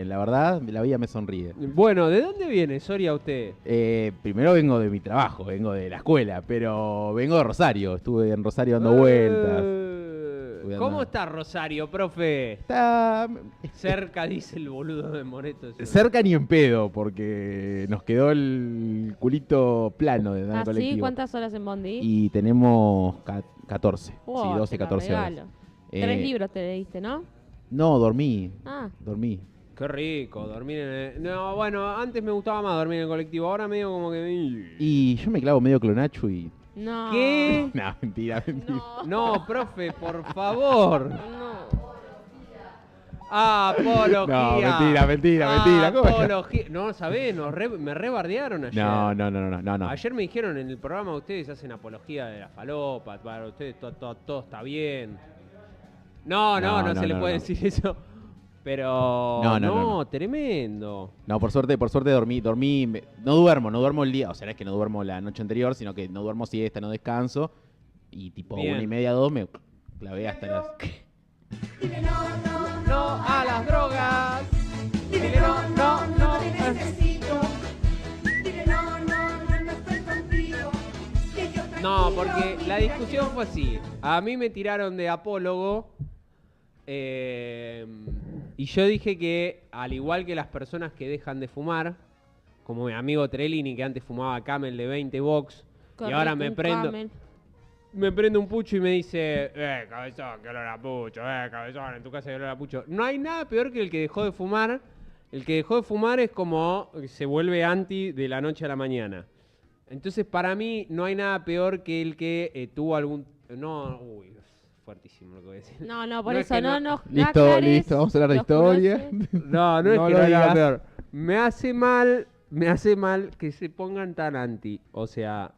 La verdad, la vida me sonríe. Bueno, ¿de dónde viene, Soria, usted? Primero vengo de mi trabajo, vengo de la escuela, pero vengo de Rosario. Estuve en Rosario dando vueltas. ¿Cómo está Rosario, profe? Está Cerca, dice el boludo de Moreto. cerca ni en pedo, porque nos quedó el culito plano de dar ¿Ah, sí? colectivo. ¿Cuántas horas en Bondi? Y tenemos 14, Oh, sí, 12, te la 14 horas. regalo. 3 libros te leíste, ¿no? No, dormí. Ah. Dormí. Qué rico, dormir en el... No, bueno, antes me gustaba más dormir en el colectivo, ahora medio como que... Y yo me clavo medio clonacho y... No. ¿Qué? No, mentira, mentira. No, profe, por favor. No. Apología. No, mentira. ¿Cómo es? Apología. No, ¿sabés? Me rebardearon ayer. No. Ayer me dijeron en el programa ustedes hacen apología de la falopa, para ustedes todo está bien. No se le puede decir eso. Pero No. Tremendo. No, por suerte dormí, no duermo el día, o sea, no es que no duermo la noche anterior, sino que no duermo siesta, no descanso, y tipo Bien. 1:30, 2 me clavé hasta las... No a las drogas. Dile no. No, porque la discusión fue así. A mí me tiraron de apólogo. Y yo dije que, al igual que las personas que dejan de fumar, como mi amigo Trelini, que antes fumaba Camel de 20 box, y ahora me prendo un pucho y me dice, cabezón, que olor a pucho, cabezón, en tu casa que olor a pucho. No hay nada peor que el que dejó de fumar. El que dejó de fumar es como se vuelve anti de la noche a la mañana. Entonces, para mí, no hay nada peor que el que tuvo algún... No, uy, fuertísimo lo que voy a decir. No, por No, eso es que no no. nos Listo, vamos a hablar de historia. No, no es No que lo no hay nada digas. peor. Me hace mal que se pongan tan anti. O sea,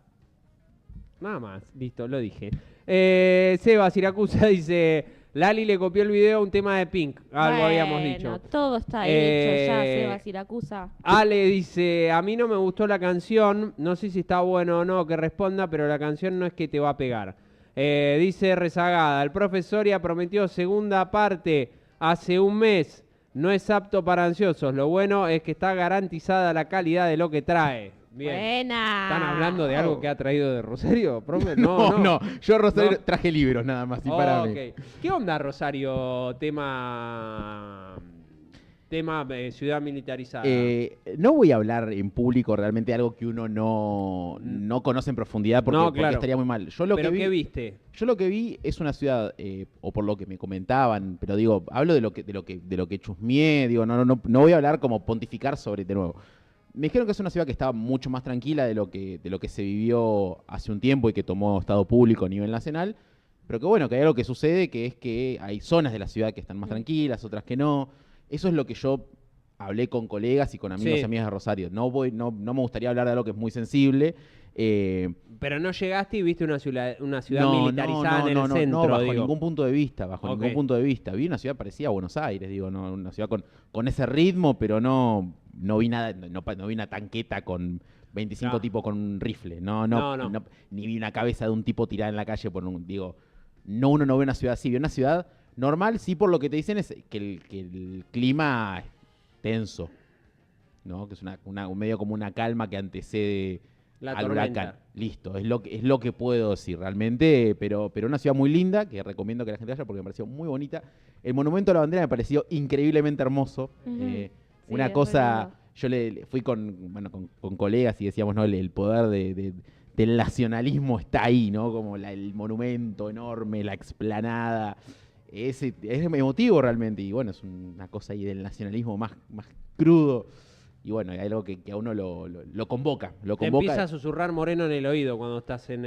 nada más. Listo, lo dije. Seba Siracusa dice, Lali le copió el video a un tema de Pink. Algo habíamos dicho. Todo está hecho ya, Seba Siracusa. Ale dice, a mí no me gustó la canción. No sé si está bueno o no que responda, pero la canción no es que te va a pegar. Dice Rezagada, el profesor ya prometió segunda parte hace un mes. No es apto para ansiosos. Lo bueno es que está garantizada la calidad de lo que trae. Bien. Buena. ¿Están hablando de algo que ha traído de Rosario, profe? No, yo Rosario No. traje libros nada más, y para mí. Ok. ¿Qué onda, Rosario? Tema ciudad militarizada. No voy a hablar en público realmente de algo que uno no conoce en profundidad porque estaría muy mal. ¿Pero qué viste? Yo lo que vi es una ciudad, o por lo que me comentaban, pero digo, hablo de lo que chusmeé, digo, no voy a hablar como pontificar sobre de nuevo. Me dijeron que es una ciudad que estaba mucho más tranquila de lo que se vivió hace un tiempo y que tomó estado público a nivel nacional, pero que bueno, que hay algo que sucede, que es que hay zonas de la ciudad que están más tranquilas, otras que no. Eso es lo que yo hablé con colegas y con amigos y amigas de Rosario. No me gustaría hablar de algo que es muy sensible. Pero no llegaste y viste una ciudad militarizada en el centro, bajo digo. ningún punto de vista, ningún punto de vista. Vi una ciudad parecida a Buenos Aires, digo, no, una ciudad con ese ritmo, pero no vi nada, no vi una tanqueta con 25 tipos con un rifle, ni vi una cabeza de un tipo tirada en la calle uno no ve una ciudad así, ve una ciudad normal, sí, por lo que te dicen es que el clima es tenso, ¿no? Que es medio como una calma que antecede al huracán. Listo, es lo que puedo decir realmente, pero una ciudad muy linda, que recomiendo que la gente vaya porque me pareció muy bonita. El Monumento a la Bandera me pareció increíblemente hermoso. Una cosa, yo le fui con colegas y decíamos, ¿no? El poder del nacionalismo está ahí, ¿no? Como el monumento enorme, la explanada. Es emotivo realmente, y bueno, es una cosa ahí del nacionalismo más crudo. Y bueno, hay algo que a uno lo convoca. Te empieza a susurrar Moreno en el oído cuando estás en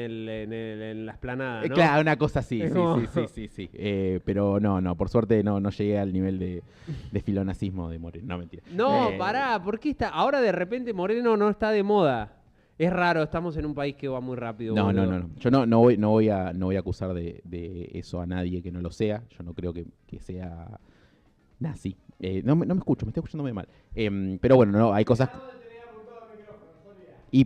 la explanada, ¿no? Claro, una cosa así, sí. Pero no, por suerte no llegué al nivel de filonazismo de Moreno. No, mentira. No, pará, ¿por qué está? Ahora de repente Moreno no está de moda. Es raro, estamos en un país que va muy rápido. No. Yo no voy a acusar de eso a nadie que no lo sea. Yo no creo que sea nazi. No me escucho, me estoy escuchando muy mal. Pero bueno, no, hay cosas...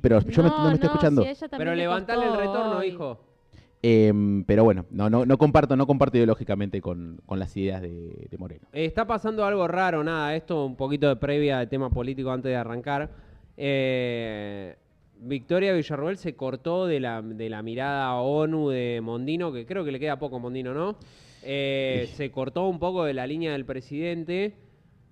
pero yo no me estoy escuchando. Si pero levantale el retorno, hijo. Pero bueno, no comparto ideológicamente con las ideas de Moreno. Está pasando algo raro, esto un poquito de previa de tema político antes de arrancar. Victoria Villarruel se cortó de la mirada ONU de Mondino, que creo que le queda poco a Mondino, ¿no? Se cortó un poco de la línea del presidente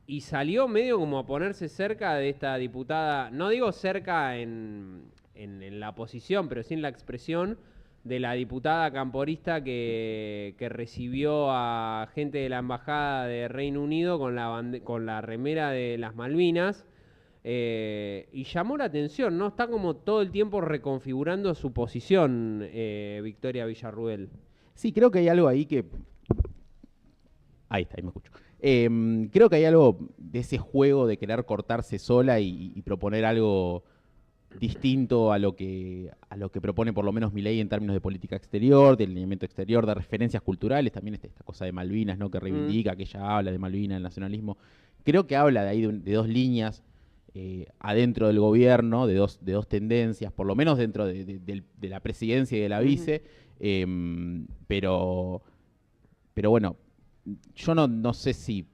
y salió medio como a ponerse cerca de esta diputada, no digo cerca en la posición, pero sí en la expresión, de la diputada camporista que recibió a gente de la Embajada de Reino Unido con la remera de las Malvinas. Y llamó la atención, ¿no? Está como todo el tiempo reconfigurando su posición, Victoria Villarruel. Sí, creo que hay algo ahí que... Ahí está, ahí me escucho. Creo que hay algo de ese juego de querer cortarse sola y proponer algo distinto a lo que propone por lo menos Milei en términos de política exterior, de alineamiento exterior, de referencias culturales, también esta cosa de Malvinas, ¿no? Que reivindica, que ella habla de Malvinas, el nacionalismo. Creo que habla de ahí de dos líneas adentro del gobierno, de dos tendencias, por lo menos dentro de la presidencia y de la vice, pero bueno, yo no sé si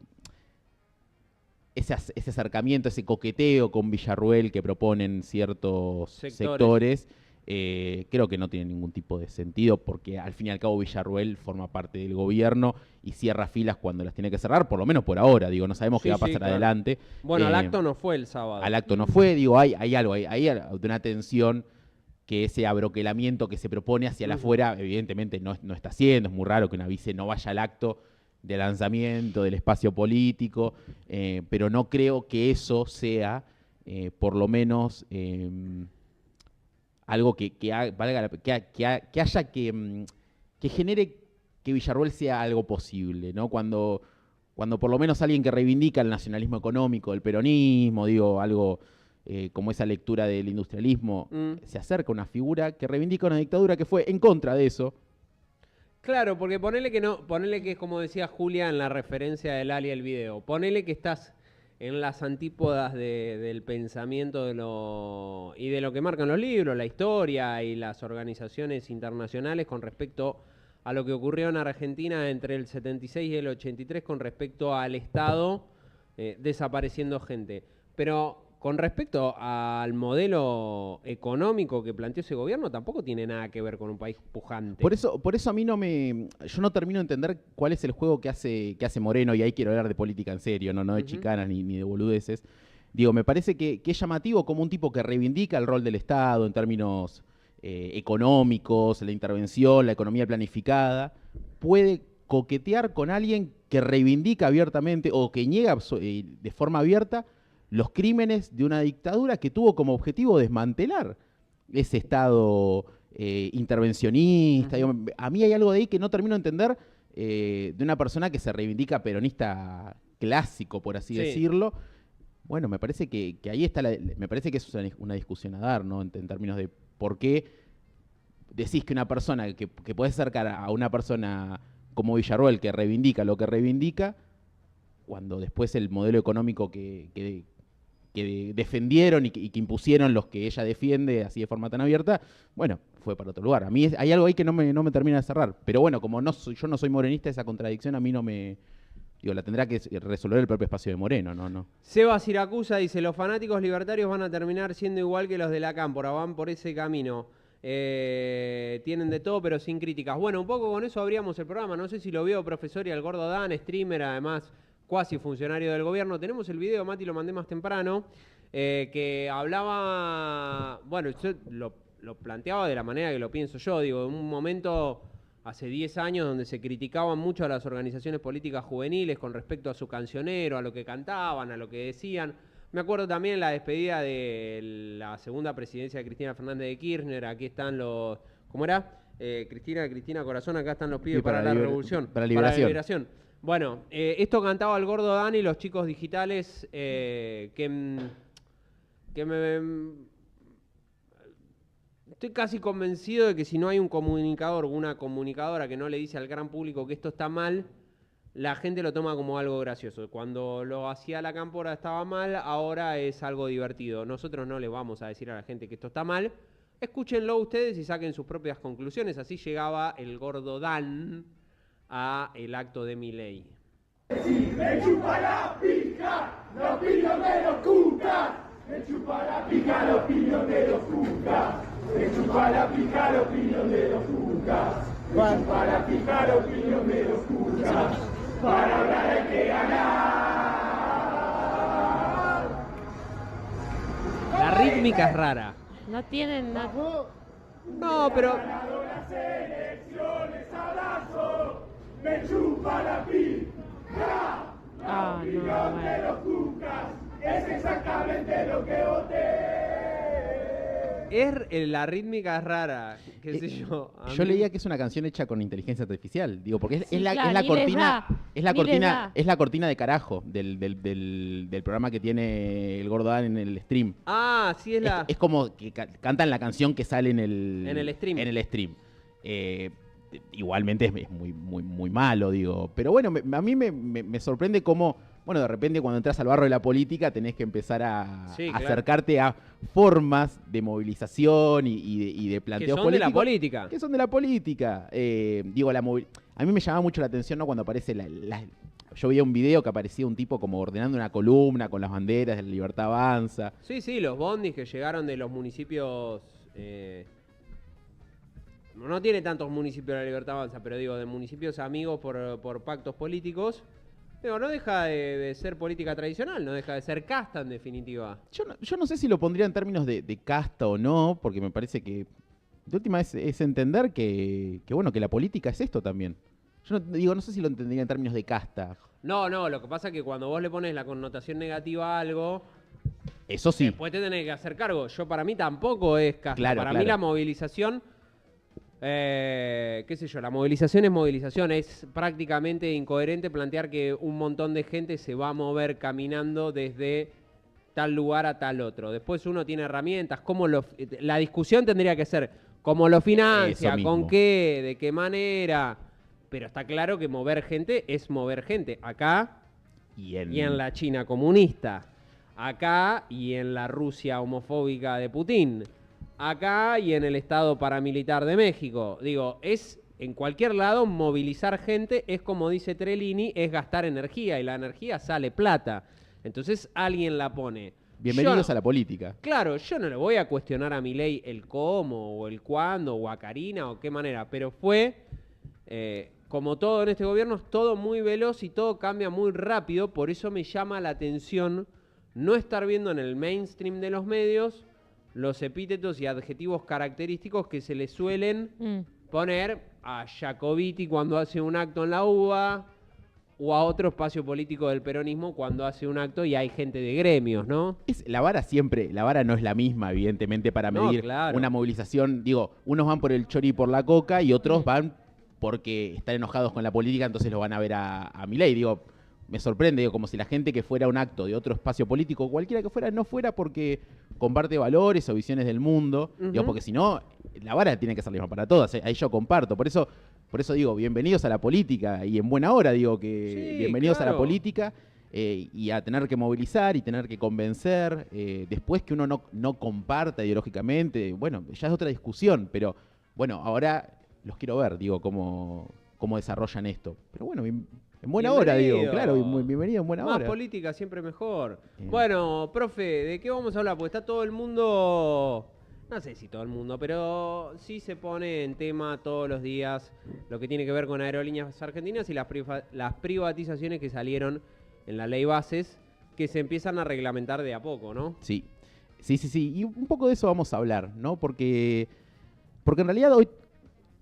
ese acercamiento, ese coqueteo con Villarruel que proponen ciertos sectores creo que no tiene ningún tipo de sentido, porque al fin y al cabo Villarruel forma parte del gobierno y cierra filas cuando las tiene que cerrar, por lo menos por ahora, digo, no sabemos qué va a pasar adelante. Bueno, al acto no fue el sábado. Al acto no fue, digo, hay algo, hay de una tensión que ese abroquelamiento que se propone hacia la afuera, evidentemente no está haciendo, es muy raro que una vice no vaya al acto de lanzamiento del espacio político, pero no creo que eso sea, por lo menos, algo que genere que Villarruel sea algo posible, ¿no? Cuando por lo menos alguien que reivindica el nacionalismo económico, el peronismo, digo, algo como esa lectura del industrialismo, se acerca a una figura que reivindica una dictadura que fue en contra de eso. Claro, porque ponele que es como decía Julia en la referencia del Ali el video, ponele que estás en las antípodas del pensamiento y de lo que marcan los libros, la historia y las organizaciones internacionales con respecto a lo que ocurrió en Argentina entre el 76 y el 83 con respecto al Estado desapareciendo gente. Pero con respecto al modelo económico que planteó ese gobierno, tampoco tiene nada que ver con un país pujante. Por eso a mí yo no termino de entender cuál es el juego que hace Moreno, y ahí quiero hablar de política en serio, no de chicanas ni de boludeces. Digo, me parece que es llamativo como un tipo que reivindica el rol del Estado en términos económicos, la intervención, la economía planificada, puede coquetear con alguien que reivindica abiertamente o que niega de forma abierta los crímenes de una dictadura que tuvo como objetivo desmantelar ese Estado intervencionista. A mí hay algo de ahí que no termino de entender de una persona que se reivindica peronista clásico, por así decirlo. Bueno, me parece que ahí está me parece que es una discusión a dar, ¿no? En términos de por qué decís que una persona, que podés acercar a una persona como Villarruel que reivindica lo que reivindica, cuando después el modelo económico que defendieron y que impusieron los que ella defiende así de forma tan abierta, bueno, fue para otro lugar. A mí hay algo ahí que no me termina de cerrar. Pero bueno, como yo no soy morenista, esa contradicción a mí no me... Digo, la tendrá que resolver el propio espacio de Moreno, ¿no? Seba Siracusa dice, los fanáticos libertarios van a terminar siendo igual que los de la Cámpora, van por ese camino. Tienen de todo, pero sin críticas. Bueno, un poco con eso abríamos el programa. No sé si lo vio profesor y al Gordo Dan, streamer, además cuasi funcionario del gobierno. Tenemos el video, Mati, lo mandé más temprano, que hablaba, bueno, yo lo planteaba de la manera que lo pienso yo, digo, en un momento hace 10 años donde se criticaban mucho a las organizaciones políticas juveniles con respecto a su cancionero, a lo que cantaban, a lo que decían. Me acuerdo también la despedida de la segunda presidencia de Cristina Fernández de Kirchner. Aquí están los... ¿Cómo era? Cristina Corazón, acá están los pibes para la revolución. Para la liberación. Bueno, esto cantaba el Gordo Dani, los chicos digitales, que me... Estoy casi convencido de que si no hay un comunicador o una comunicadora que no le dice al gran público que esto está mal, la gente lo toma como algo gracioso. Cuando lo hacía la Cámpora estaba mal, ahora es algo divertido. Nosotros no le vamos a decir a la gente que esto está mal, Escúchenlo ustedes y saquen sus propias conclusiones. Así llegaba el gordo Dan a el acto de Milei. Sí, me chupa la pija, la opinión de los cucas. Me chupa la pija, la opinión de los cucas. Me chupa la pija, la opinión de los cucas. Me chupa la pija, la opinión de los cucas. Para hablar hay que ganar. La rítmica es rara. No tienen nada. No, pero... Ganado las elecciones, abrazo. Me chupa la pija. La opinión de los cucas es exactamente lo que voté. La rítmica es rara, qué sé yo. Yo leía que es una canción hecha con inteligencia artificial, digo, porque es la cortina de carajo del programa que tiene el gordo Dan en el stream. Ah, sí, Es como que cantan la canción que sale en el stream. En el stream. Igualmente es muy malo, digo. Pero bueno, a mí me sorprende cómo, bueno, de repente cuando entras al barro de la política tenés que empezar a acercarte a formas de movilización y de planteos políticos. Que son de la política. Que son de la política. Digo, a mí me llamaba mucho la atención, ¿no? Cuando aparece yo veía un video que aparecía un tipo como ordenando una columna con las banderas de la Libertad Avanza. Sí, los bondis que llegaron de los municipios... no tiene tantos municipios la Libertad Avanza, pero digo, de municipios amigos por pactos políticos. Digo, no deja de ser política tradicional, no deja de ser casta en definitiva. Yo no sé si lo pondría en términos de casta o no, porque me parece que de última es entender que bueno, que la política es esto también. Yo no sé si lo entendería en términos de casta. No, lo que pasa es que cuando vos le pones la connotación negativa a algo... Eso sí. Después te tenés que hacer cargo. Para mí tampoco es casta. Para mí la movilización... qué sé yo, la movilización es movilización. Es prácticamente incoherente plantear que un montón de gente se va a mover caminando desde tal lugar a tal otro. Después uno tiene herramientas. La discusión tendría que ser cómo lo financia, con qué, de qué manera. Pero está claro que mover gente es mover gente. Acá y en la China comunista. Acá y en la Rusia homofóbica de Putin. Acá y en el Estado paramilitar de México. Digo, en cualquier lado movilizar gente es, como dice Trellini, es gastar energía y la energía sale plata. Entonces alguien la pone. Bienvenidos a la política. Claro, yo no le voy a cuestionar a Milei el cómo o el cuándo o a Karina o qué manera, pero fue, como todo en este gobierno, es todo muy veloz y todo cambia muy rápido. Por eso me llama la atención no estar viendo en el mainstream de los medios los epítetos y adjetivos característicos que se le suelen poner a Jacobiti cuando hace un acto en la UBA o a otro espacio político del peronismo cuando hace un acto y hay gente de gremios, ¿no? La vara no es la misma, evidentemente, para medir una movilización. Digo, unos van por el chori y por la coca y otros van porque están enojados con la política, entonces lo van a ver a Milei. Digo, me sorprende, digo, como si la gente que fuera a un acto de otro espacio político, cualquiera que fuera, no fuera porque comparte valores o visiones del mundo. Digo, porque si no, la vara tiene que ser la misma para todas. Ahí yo comparto. Por eso digo, bienvenidos a la política. Y en buena hora digo que bienvenidos a la política y a tener que movilizar y tener que convencer. Después que uno no comparta ideológicamente, bueno, ya es otra discusión. Pero bueno, ahora los quiero ver, digo, cómo desarrollan esto. Pero bueno, en buena hora, digo, claro, bienvenido en buena hora. Más política siempre mejor. Bueno, profe, ¿de qué vamos a hablar? Porque está todo el mundo, no sé si todo el mundo, pero sí se pone en tema todos los días lo que tiene que ver con Aerolíneas Argentinas y las privatizaciones que salieron en la ley Bases, que se empiezan a reglamentar de a poco, ¿no? Sí. Y un poco de eso vamos a hablar, ¿no? Porque en realidad hoy,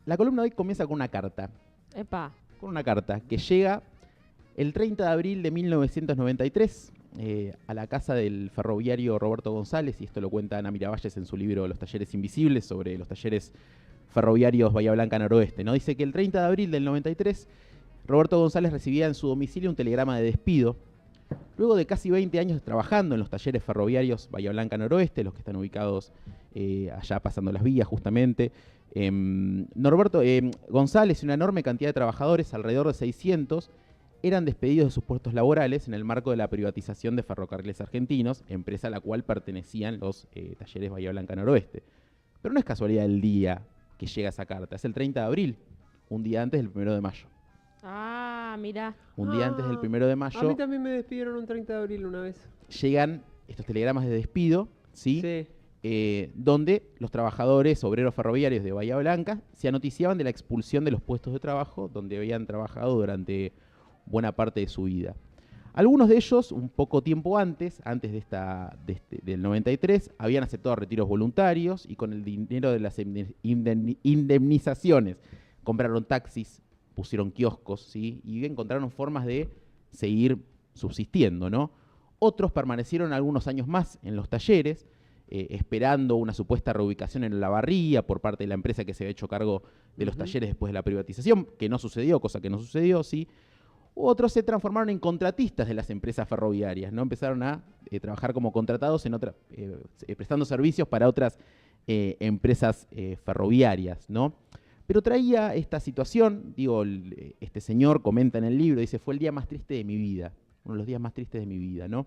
la columna de hoy comienza con una carta. Epa. Con una carta que llega el 30 de abril de 1993 a la casa del ferroviario Roberto González, y esto lo cuenta Ana Miravalles en su libro Los Talleres Invisibles, sobre los talleres ferroviarios Bahía Blanca Noroeste, ¿no? Dice que el 30 de abril del 93 Roberto González recibía en su domicilio un telegrama de despido. Luego de casi 20 años trabajando en los talleres ferroviarios Bahía Blanca Noroeste, los que están ubicados allá pasando las vías justamente, González y una enorme cantidad de trabajadores, alrededor de 600, eran despedidos de sus puestos laborales en el marco de la privatización de Ferrocarriles Argentinos, empresa a la cual pertenecían los talleres Bahía Blanca Noroeste. Pero no es casualidad el día que llega esa carta, es el 30 de abril, un día antes del 1 de mayo. Ah, mirá. Un día antes del 1 de mayo. A mí también me despidieron un 30 de abril una vez. Llegan estos telegramas de despido, ¿sí? Sí. Donde los trabajadores, obreros ferroviarios de Bahía Blanca, se anoticiaban de la expulsión de los puestos de trabajo donde habían trabajado durante buena parte de su vida. Algunos de ellos, un poco tiempo antes del 93, habían aceptado retiros voluntarios y con el dinero de las indemnizaciones compraron taxis, pusieron kioscos, ¿sí? Y encontraron formas de seguir subsistiendo, ¿no? Otros permanecieron algunos años más en los talleres, esperando una supuesta reubicación en Olavarría por parte de la empresa que se había hecho cargo de los talleres después de la privatización, que no sucedió, cosa que no sucedió, ¿sí? Otros se transformaron en contratistas de las empresas ferroviarias, ¿no? Empezaron a trabajar como contratados en prestando servicios para otras empresas ferroviarias, ¿no? Pero traía esta situación, este señor comenta en el libro, dice, fue el día más triste de mi vida, uno de los días más tristes de mi vida, ¿no?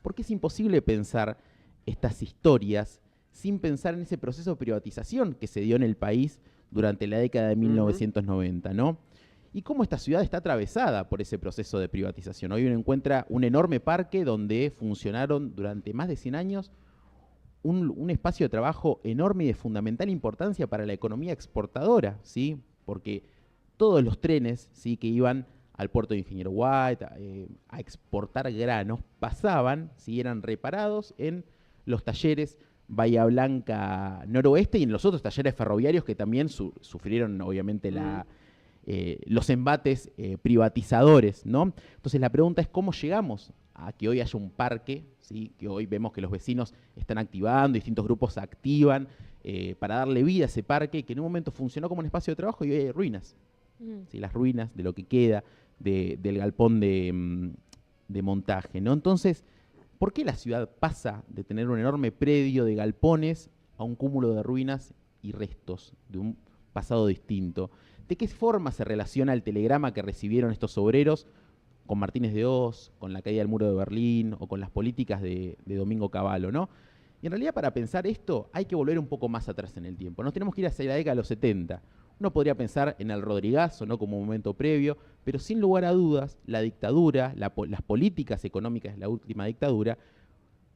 Porque es imposible pensar estas historias sin pensar en ese proceso de privatización que se dio en el país durante la década de 1990, ¿no? Y cómo esta ciudad está atravesada por ese proceso de privatización. Hoy uno encuentra un enorme parque donde funcionaron durante más de 100 años un espacio de trabajo enorme y de fundamental importancia para la economía exportadora, ¿sí? Porque todos los trenes, ¿sí?, que iban al puerto de Ingeniero White a exportar granos pasaban, ¿sí?, eran reparados en los talleres Bahía Blanca Noroeste y en los otros talleres ferroviarios que también sufrieron obviamente los embates privatizadores, ¿no? Entonces la pregunta es cómo llegamos a que hoy haya un parque, ¿sí?, que hoy vemos que los vecinos están activando, distintos grupos activan para darle vida a ese parque que en un momento funcionó como un espacio de trabajo y hoy hay ruinas, ¿sí?, las ruinas de lo que queda del galpón de montaje, ¿no? Entonces, ¿por qué la ciudad pasa de tener un enorme predio de galpones a un cúmulo de ruinas y restos de un pasado distinto? ¿De qué forma se relaciona el telegrama que recibieron estos obreros con Martínez de Oz, con la caída del muro de Berlín o con las políticas de Domingo Cavallo, ¿no? Y en realidad para pensar esto hay que volver un poco más atrás en el tiempo. Nos tenemos que ir hacia la década de los 70. Uno podría pensar en el Rodrigazo, ¿no?, como un momento previo, pero sin lugar a dudas, la dictadura, las políticas económicas de la última dictadura,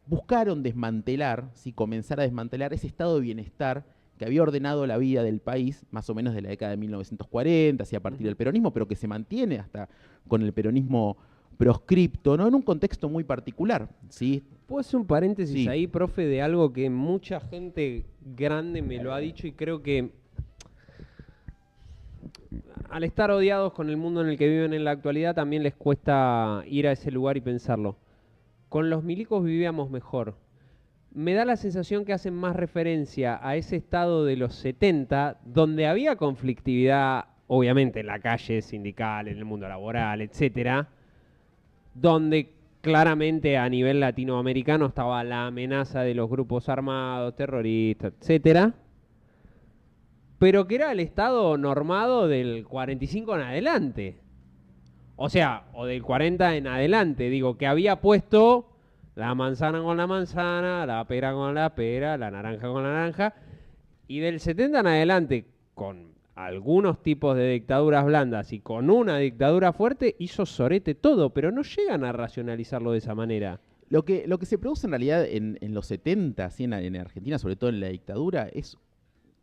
buscaron desmantelar, ¿sí?, comenzar a desmantelar ese estado de bienestar que había ordenado la vida del país, más o menos de la década de 1940, así a partir del peronismo, pero que se mantiene hasta con el peronismo proscripto, ¿no?, en un contexto muy particular, ¿sí? ¿Puedo hacer un paréntesis ahí, profe, de algo que mucha gente grande me lo ha dicho y creo que al estar odiados con el mundo en el que viven en la actualidad también les cuesta ir a ese lugar y pensarlo? Con los milicos vivíamos mejor. Me da la sensación que hacen más referencia a ese estado de los 70, donde había conflictividad, obviamente en la calle sindical, en el mundo laboral, etcétera, donde claramente a nivel latinoamericano estaba la amenaza de los grupos armados, terroristas, etcétera, pero que era el estado normado del 45 en adelante. O sea, o del 40 en adelante, digo, que había puesto la manzana con la manzana, la pera con la pera, la naranja con la naranja, y del 70 en adelante, con algunos tipos de dictaduras blandas y con una dictadura fuerte, hizo sorete todo, pero no llegan a racionalizarlo de esa manera. Lo que se produce en realidad en los 70, ¿sí?, en Argentina, sobre todo en la dictadura, es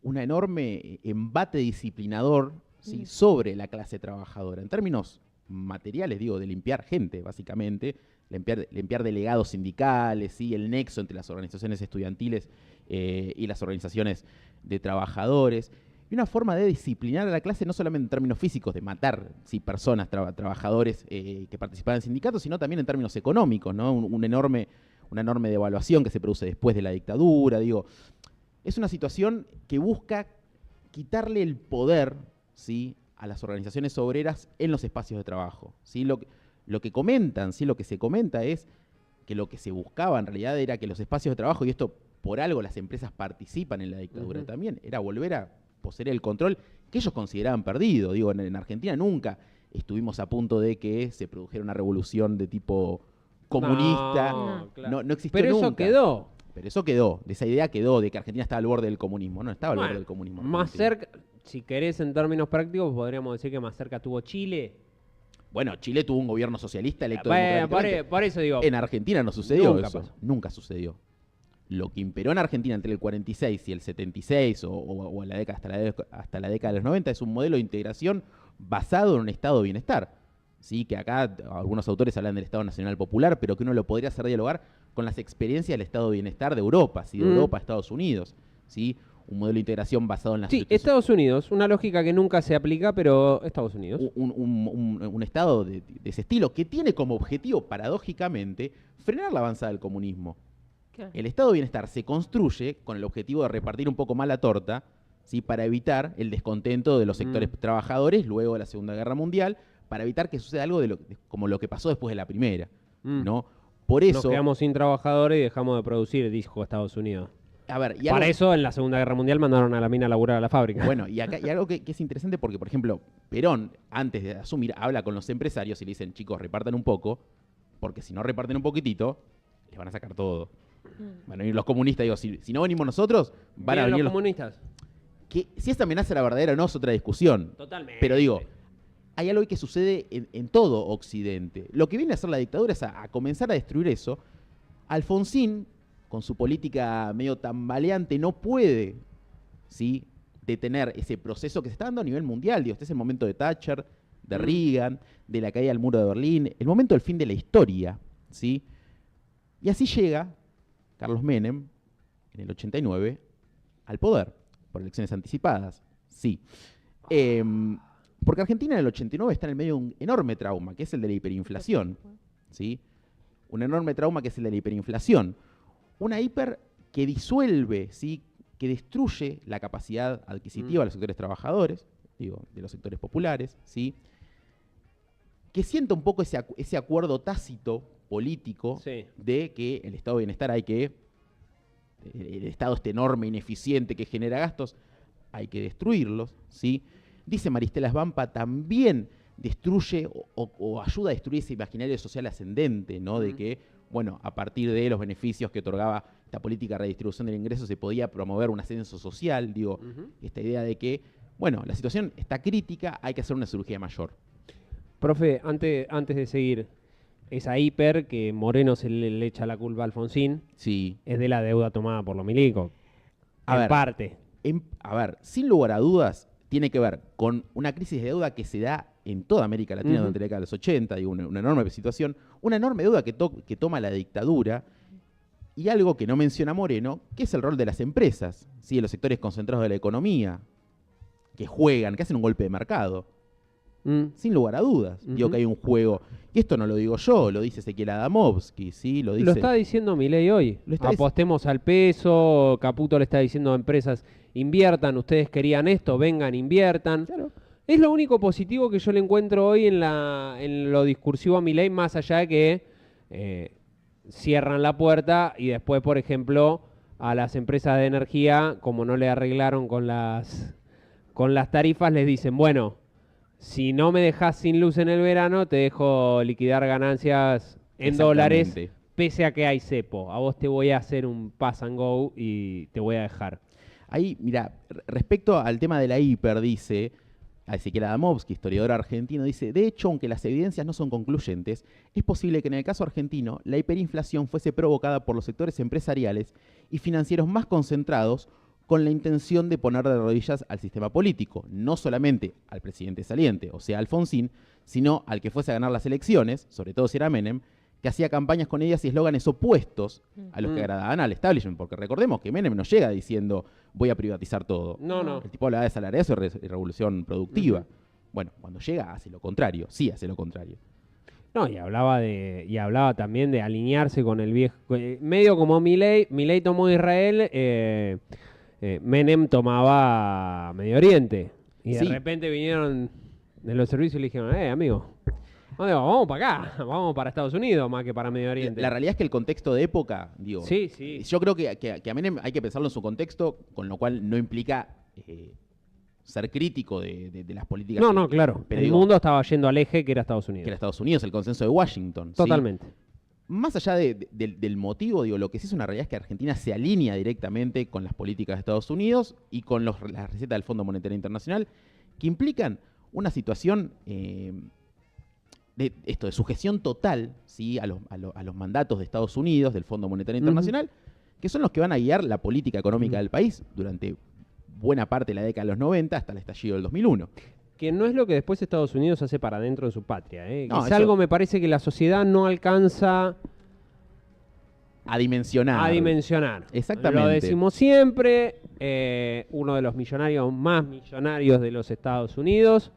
un enorme embate disciplinador, ¿sí?, sobre la clase trabajadora, en términos materiales, digo, de limpiar gente, básicamente, limpiar delegados sindicales, ¿sí?, el nexo entre las organizaciones estudiantiles y las organizaciones de trabajadores, y una forma de disciplinar a la clase no solamente en términos físicos, de matar, ¿sí?, personas, trabajadores que participaban en sindicatos, sino también en términos económicos, ¿no? Una enorme devaluación que se produce después de la dictadura, digo. Es una situación que busca quitarle el poder, ¿sí?, a las organizaciones obreras en los espacios de trabajo, ¿sí? Lo que comentan, ¿sí?, lo que se comenta es que lo que se buscaba en realidad era que los espacios de trabajo, y esto por algo las empresas participan en la dictadura también, era volver a poseer el control que ellos consideraban perdido. Digo, en Argentina nunca estuvimos a punto de que se produjera una revolución de tipo comunista. No, claro. No existió pero nunca. Eso quedó. Pero eso quedó, de esa idea quedó, de que Argentina estaba al borde del comunismo. No estaba al borde del comunismo. Más cerca, si querés en términos prácticos, podríamos decir que más cerca tuvo Chile. Bueno, Chile tuvo un gobierno socialista electo por eso digo. En Argentina no sucedió eso. Nunca sucedió. Lo que imperó en Argentina entre el 46 y el 76 o la década, hasta la década de los 90 es un modelo de integración basado en un estado de bienestar. ¿Sí? Que acá algunos autores hablan del Estado Nacional Popular, pero que uno lo podría hacer dialogar con las experiencias del estado de bienestar de Europa, ¿sí? De Europa a Estados Unidos. ¿Sí? Un modelo de integración basado en las... Sí, Estados Unidos, una lógica que nunca se aplica, pero Estados Unidos. Un estado de ese estilo que tiene como objetivo, paradójicamente, frenar la avanzada del comunismo. ¿Qué? El estado de bienestar se construye con el objetivo de repartir un poco más la torta, ¿sí? Para evitar el descontento de los sectores trabajadores luego de la Segunda Guerra Mundial, para evitar que suceda algo como lo que pasó después de la Primera, ¿no? Por eso... Nos quedamos sin trabajadores y dejamos de producir, dijo Estados Unidos. A ver, para eso, en la Segunda Guerra Mundial mandaron a la mina a laburar a la fábrica. Bueno, y acá y algo que es interesante porque, por ejemplo, Perón, antes de asumir, habla con los empresarios y le dicen, chicos, repartan un poco, porque si no reparten un poquitito, les van a sacar todo. Bueno, y los comunistas, digo, si no venimos nosotros, van a venir los comunistas. Que si esa amenaza era verdadera o no es otra discusión. Totalmente. Pero digo, hay algo que sucede en todo Occidente. Lo que viene a hacer la dictadura es a comenzar a destruir eso. Alfonsín, con su política medio tambaleante, no puede, ¿sí?, detener ese proceso que se está dando a nivel mundial. Digo, este es el momento de Thatcher, de Reagan, de la caída del muro de Berlín, el momento del fin de la historia, ¿sí? Y así llega Carlos Menem, en el 89, al poder, por elecciones anticipadas, sí. Porque Argentina en el 89 está en el medio de un enorme trauma, que es el de la hiperinflación, ¿sí? Un enorme trauma que es el de la hiperinflación. Una hiper que disuelve, ¿sí?, que destruye la capacidad adquisitiva de los sectores trabajadores, digo, de los sectores populares, ¿sí? Que sienta un poco ese acuerdo tácito político de que el estado de bienestar el estado este enorme, ineficiente, que genera gastos, hay que destruirlos, ¿sí? Dice Maristela Svampa, también destruye o ayuda a destruir ese imaginario social ascendente, ¿no? De que, bueno, a partir de los beneficios que otorgaba esta política de redistribución del ingreso se podía promover un ascenso social, digo, esta idea de que, bueno, la situación está crítica, hay que hacer una cirugía mayor. Profe, antes de seguir, esa hiper que Moreno se le echa la culpa a Alfonsín, sí, es de la deuda tomada por los milicos. Parte. A ver, sin lugar a dudas, tiene que ver con una crisis de deuda que se da en toda América Latina durante la década de los 80, digo, una enorme situación, una enorme deuda que toma la dictadura, y algo que no menciona Moreno, que es el rol de las empresas, ¿sí?, de los sectores concentrados de la economía, que juegan, que hacen un golpe de mercado. Sin lugar a dudas, digo que hay un juego. Y esto no lo digo yo, lo dice Ezequiel Adamovsky, ¿sí? Lo está diciendo Milei hoy. Apostemos al peso, Caputo le está diciendo a empresas, inviertan, ustedes querían esto, vengan, inviertan. Claro. Es lo único positivo que yo le encuentro hoy en lo discursivo a Milei, más allá de que cierran la puerta y después, por ejemplo, a las empresas de energía, como no le arreglaron con las tarifas, les dicen, bueno, si no me dejas sin luz en el verano, te dejo liquidar ganancias en dólares, pese a que hay cepo. A vos te voy a hacer un pass and go y te voy a dejar. Ahí, mira, respecto al tema de la hiper, dice Ezequiel Adamovsky, historiador argentino, dice, de hecho, aunque las evidencias no son concluyentes, es posible que en el caso argentino la hiperinflación fuese provocada por los sectores empresariales y financieros más concentrados con la intención de poner de rodillas al sistema político, no solamente al presidente saliente, o sea, Alfonsín, sino al que fuese a ganar las elecciones, sobre todo si era Menem, que hacía campañas con ideas y eslóganes opuestos a los que agradaban al establishment, porque recordemos que Menem no llega diciendo voy a privatizar todo. No. El tipo hablaba de salariazo y revolución productiva. Bueno, cuando llega hace lo contrario, sí hace lo contrario. No, y hablaba también de alinearse con el viejo, medio como Milei tomó Israel, Menem tomaba Medio Oriente. Y de repente vinieron de los servicios y le dijeron, amigo, vamos para acá, vamos para Estados Unidos más que para Medio Oriente. La realidad es que el contexto de época, digo, sí. Yo creo que a Menem hay que pensarlo en su contexto, con lo cual no implica ser crítico de las políticas. No, claro. Pero el mundo estaba yendo al eje que era Estados Unidos. Que era Estados Unidos, el consenso de Washington. Totalmente. ¿Sí? más allá del motivo, digo, lo que sí es una realidad es que Argentina se alinea directamente con las políticas de Estados Unidos y con las recetas del Fondo Monetario Internacional, que implican una situación de sujeción total, ¿sí? a los mandatos de Estados Unidos, del Fondo Monetario Internacional, que son los que van a guiar la política económica del país durante buena parte de la década de los 90 hasta el estallido del 2001. Que no es lo que después Estados Unidos hace para adentro de su patria. No, es algo, me parece, que la sociedad no alcanza a dimensionar. Exactamente. Lo decimos siempre. Uno de los millonarios más millonarios de los Estados Unidos,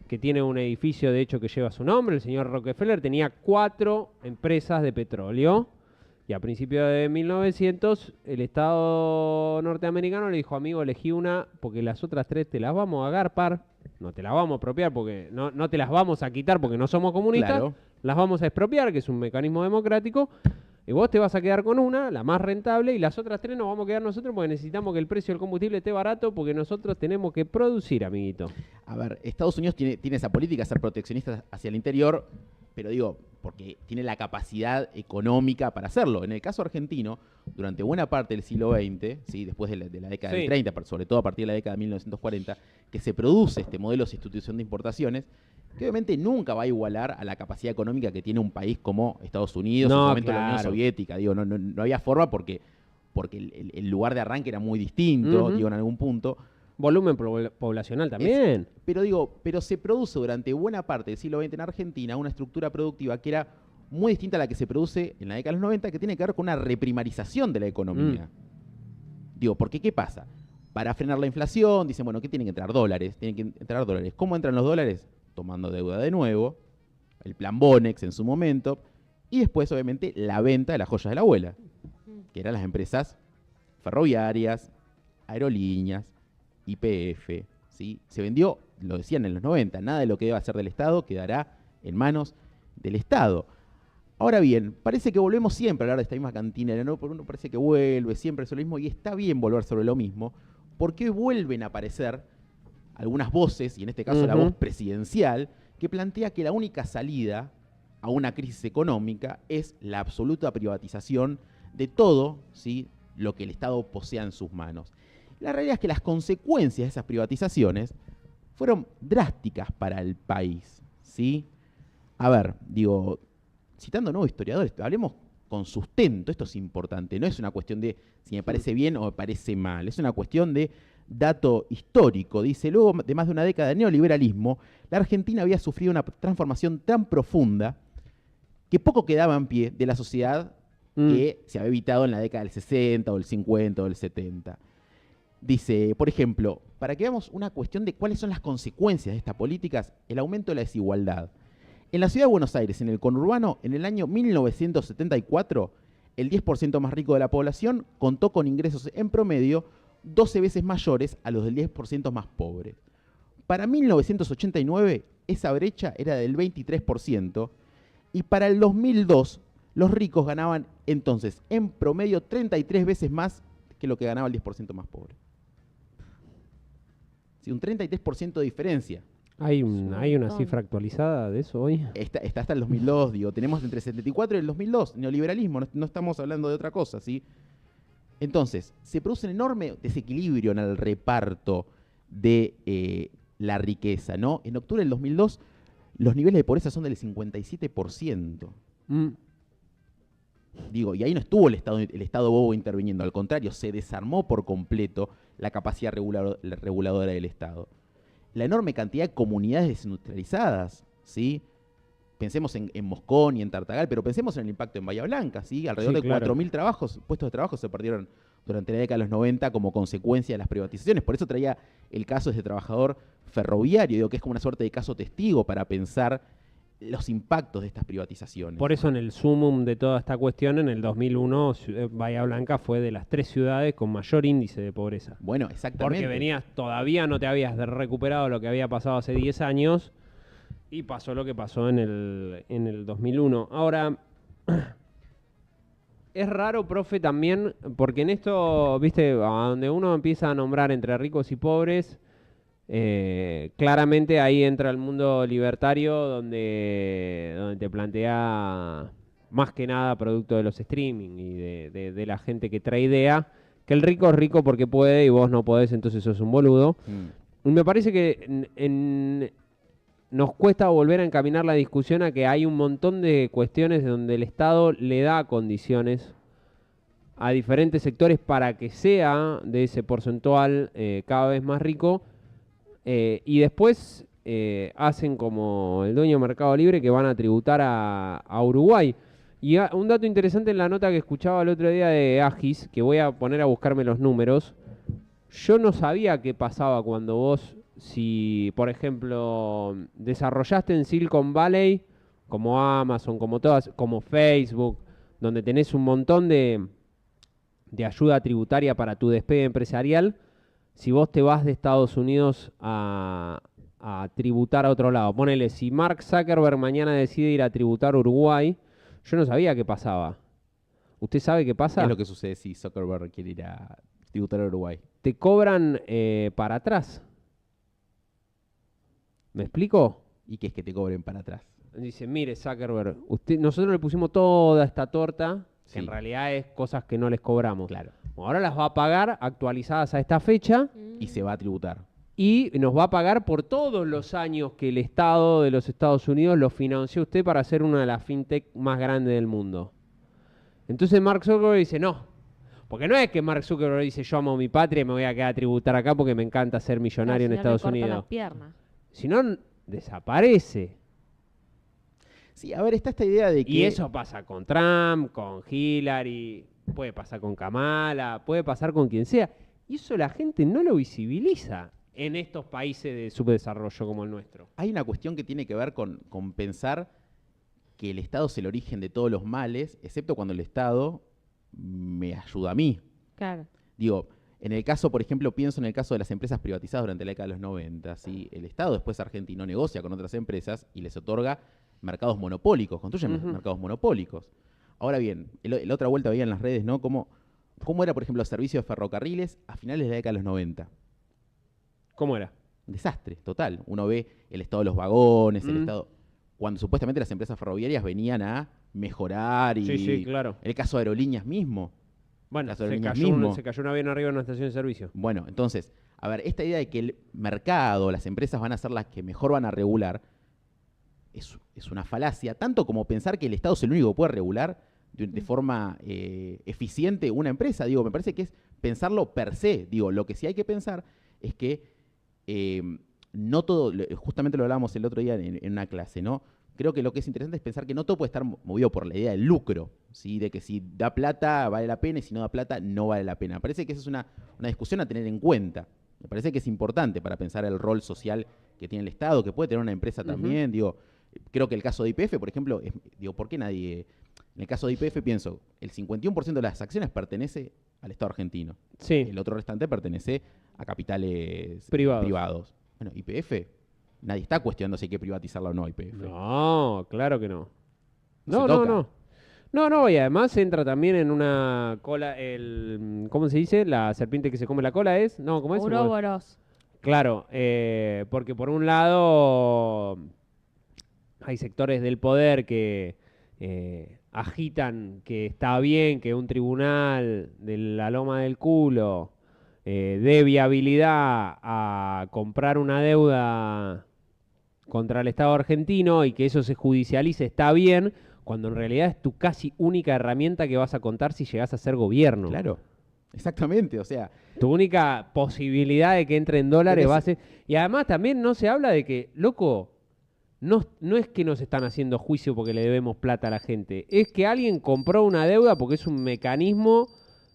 que tiene un edificio, de hecho, que lleva su nombre, el señor Rockefeller, tenía 4 empresas de petróleo. Y a principios de 1900, el Estado norteamericano le dijo, amigo, elegí una porque las otras 3 te las vamos a agarpar. No te las vamos a expropiar porque no te las vamos a quitar porque no somos comunistas. Claro. Las vamos a expropiar, que es un mecanismo democrático. Y vos te vas a quedar con una, la más rentable, y las otras 3 nos vamos a quedar nosotros porque necesitamos que el precio del combustible esté barato porque nosotros tenemos que producir, amiguito. A ver, Estados Unidos tiene esa política de ser proteccionista hacia el interior, pero digo, porque tiene la capacidad económica para hacerlo. En el caso argentino, durante buena parte del siglo XX, ¿sí? Después de la década del 30, pero sobre todo a partir de la década de 1940, que se produce este modelo de sustitución de importaciones, que obviamente nunca va a igualar a la capacidad económica que tiene un país como Estados Unidos, en su momento la Unión Soviética. Digo, no había forma porque el lugar de arranque era muy distinto, digo, en algún punto. Volumen poblacional también. Pero se produce durante buena parte del siglo XX en Argentina una estructura productiva que era muy distinta a la que se produce en la década de los 90, que tiene que ver con una reprimarización de la economía. Digo, porque ¿qué pasa? Para frenar la inflación, dicen, bueno, ¿qué tienen que entrar? Dólares. Tienen que entrar dólares. ¿Cómo entran los dólares? Tomando deuda de nuevo, el plan Bonex en su momento, y después, obviamente, la venta de las joyas de la abuela, que eran las empresas ferroviarias, aerolíneas, YPF, ¿sí? Se vendió, lo decían en los 90, nada de lo que deba ser del Estado quedará en manos del Estado. Ahora bien, parece que volvemos siempre a hablar de esta misma cantina, ¿no? Porque uno parece que vuelve siempre sobre lo mismo, y está bien volver sobre lo mismo, porque vuelven a aparecer algunas voces, y en este caso la voz presidencial, que plantea que la única salida a una crisis económica es la absoluta privatización de todo, ¿sí? Lo que el Estado posea en sus manos. La realidad es que las consecuencias de esas privatizaciones fueron drásticas para el país, ¿sí? A ver, digo, citando nuevos historiadores, hablemos con sustento, esto es importante, no es una cuestión de si me parece bien o me parece mal, es una cuestión de dato histórico. Dice, luego de más de una década de neoliberalismo, la Argentina había sufrido una transformación tan profunda que poco quedaba en pie de la sociedad que se había evitado en la década del 60 o del 50 o del 70. Dice, por ejemplo, para que veamos una cuestión de cuáles son las consecuencias de estas políticas, el aumento de la desigualdad. En la ciudad de Buenos Aires, en el conurbano, en el año 1974, el 10% más rico de la población contó con ingresos en promedio 12 veces mayores a los del 10% más pobres. Para 1989, esa brecha era del 23%, y para el 2002, los ricos ganaban entonces en promedio 33 veces más que lo que ganaba el 10% más pobre. Sí, un 33% de diferencia. ¿Hay una cifra actualizada de eso hoy? Está hasta el 2002, digo, tenemos entre el 74 y el 2002, neoliberalismo, no estamos hablando de otra cosa, ¿sí? Entonces, se produce un enorme desequilibrio en el reparto de la riqueza, ¿no? En octubre del 2002, los niveles de pobreza son del 57%. Digo, y ahí no estuvo el Estado bobo interviniendo, al contrario, se desarmó por completo la capacidad reguladora del Estado. La enorme cantidad de comunidades desindustrializadas, ¿sí? Pensemos en Moscón y en Tartagal, pero pensemos en el impacto en Bahía Blanca, ¿sí? Alrededor de 4.000 puestos de trabajo se perdieron durante la década de los 90 como consecuencia de las privatizaciones. Por eso traía el caso de ese trabajador ferroviario, digo, que es como una suerte de caso testigo para pensar los impactos de estas privatizaciones. Por eso en el sumum de toda esta cuestión, en el 2001, Bahía Blanca fue de las 3 ciudades con mayor índice de pobreza. Bueno, exactamente. Porque todavía no te habías recuperado lo que había pasado hace 10 años y pasó lo que pasó en el 2001. Ahora, es raro, profe, también, porque en esto, viste, a donde uno empieza a nombrar entre ricos y pobres, claramente ahí entra el mundo libertario donde te plantea más que nada producto de los streaming y de la gente que trae idea, que el rico es rico porque puede y vos no podés, entonces sos un boludo. Y me parece que nos cuesta volver a encaminar la discusión a que hay un montón de cuestiones donde el Estado le da condiciones a diferentes sectores para que sea de ese porcentual cada vez más rico, y después hacen como el dueño de Mercado Libre, que van a tributar a Uruguay. Y un dato interesante en la nota que escuchaba el otro día de Agis, que voy a poner a buscarme los números, yo no sabía qué pasaba cuando vos, si por ejemplo desarrollaste en Silicon Valley, como Amazon, como todas, como Facebook, donde tenés un montón de ayuda tributaria para tu despegue empresarial, si vos te vas de Estados Unidos a tributar a otro lado. Ponele, si Mark Zuckerberg mañana decide ir a tributar a Uruguay, yo no sabía qué pasaba. ¿Usted sabe qué pasa? ¿Qué es lo que sucede si Zuckerberg quiere ir a tributar a Uruguay? Te cobran para atrás. ¿Me explico? ¿Y qué es que te cobren para atrás? Dice, mire Zuckerberg, nosotros le pusimos toda esta torta, que en Sí. realidad es cosas que no les cobramos. Claro. Ahora las va a pagar actualizadas a esta fecha Y se va a tributar. y nos va a pagar por todos los años que el Estado de los Estados Unidos lo financió usted para ser una de las fintech más grandes del mundo. Entonces Mark Zuckerberg dice, no. Porque no es que Mark Zuckerberg dice, yo amo mi patria y me voy a quedar a tributar acá porque me encanta ser millonario en Estados Unidos. Si no, desaparece. Sí, a ver, está esta idea de que... Y eso pasa con Trump, con Hillary, puede pasar con Kamala, puede pasar con quien sea. Y eso la gente no lo visibiliza en estos países de subdesarrollo como el nuestro. Hay una cuestión que tiene que ver con pensar que el Estado es el origen de todos los males, excepto cuando el Estado me ayuda a mí. Claro. Digo, en el caso, por ejemplo, pienso en el caso de las empresas privatizadas durante la década de los 90. ¿Sí? El Estado después argentino negocia con otras empresas y les otorga mercados monopólicos, construyen mercados monopólicos. Ahora bien, la otra vuelta veía en las redes, ¿no? ¿Cómo era, por ejemplo, el servicio de ferrocarriles a finales de la década de los 90? ¿Cómo era? Un desastre, total. Uno ve el estado de los vagones, el estado... Cuando supuestamente las empresas ferroviarias venían a mejorar y... Sí, claro. El caso de Aerolíneas mismo. Bueno, se cayó un avión arriba de una estación de servicio. Bueno, entonces, a ver, esta idea de que el mercado, las empresas van a ser las que mejor van a regular, es una falacia, tanto como pensar que el Estado es el único que puede regular de forma eficiente una empresa. Digo, me parece que es pensarlo per se. Digo, lo que sí hay que pensar es que no todo, justamente lo hablábamos el otro día en una clase, ¿no? Creo que lo que es interesante es pensar que no todo puede estar movido por la idea del lucro, ¿sí? De que si da plata vale la pena y si no da plata no vale la pena. Me parece que esa es una discusión a tener en cuenta. Me parece que es importante para pensar el rol social que tiene el Estado, que puede tener una empresa también. Digo, creo que el caso de YPF, por ejemplo, ¿por qué nadie...? En el caso de YPF pienso, el 51% de las acciones pertenece al Estado argentino. Sí. El otro restante pertenece a capitales privados. Bueno, YPF, nadie está cuestionando si hay que privatizarla o no, YPF. No, claro que no. No, y además entra también en una cola, ¿cómo se dice? La serpiente que se come la cola es, no, ¿cómo es? Ouroboros. Claro, porque por un lado hay sectores del poder que agitan que está bien que un tribunal de la loma del culo dé viabilidad a comprar una deuda contra el Estado argentino y que eso se judicialice, está bien, cuando en realidad es tu casi única herramienta que vas a contar si llegás a ser gobierno. Claro, exactamente, o sea... Tu única posibilidad de que entre en dólares va a ser... Y además también no se habla de que, loco, no es que nos están haciendo juicio porque le debemos plata a la gente, es que alguien compró una deuda porque es un mecanismo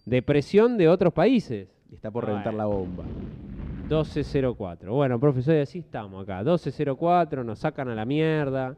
de presión de otros países. Y está por reventar la bomba. 1204. Bueno, profesor, y así estamos acá. 1204, nos sacan a la mierda.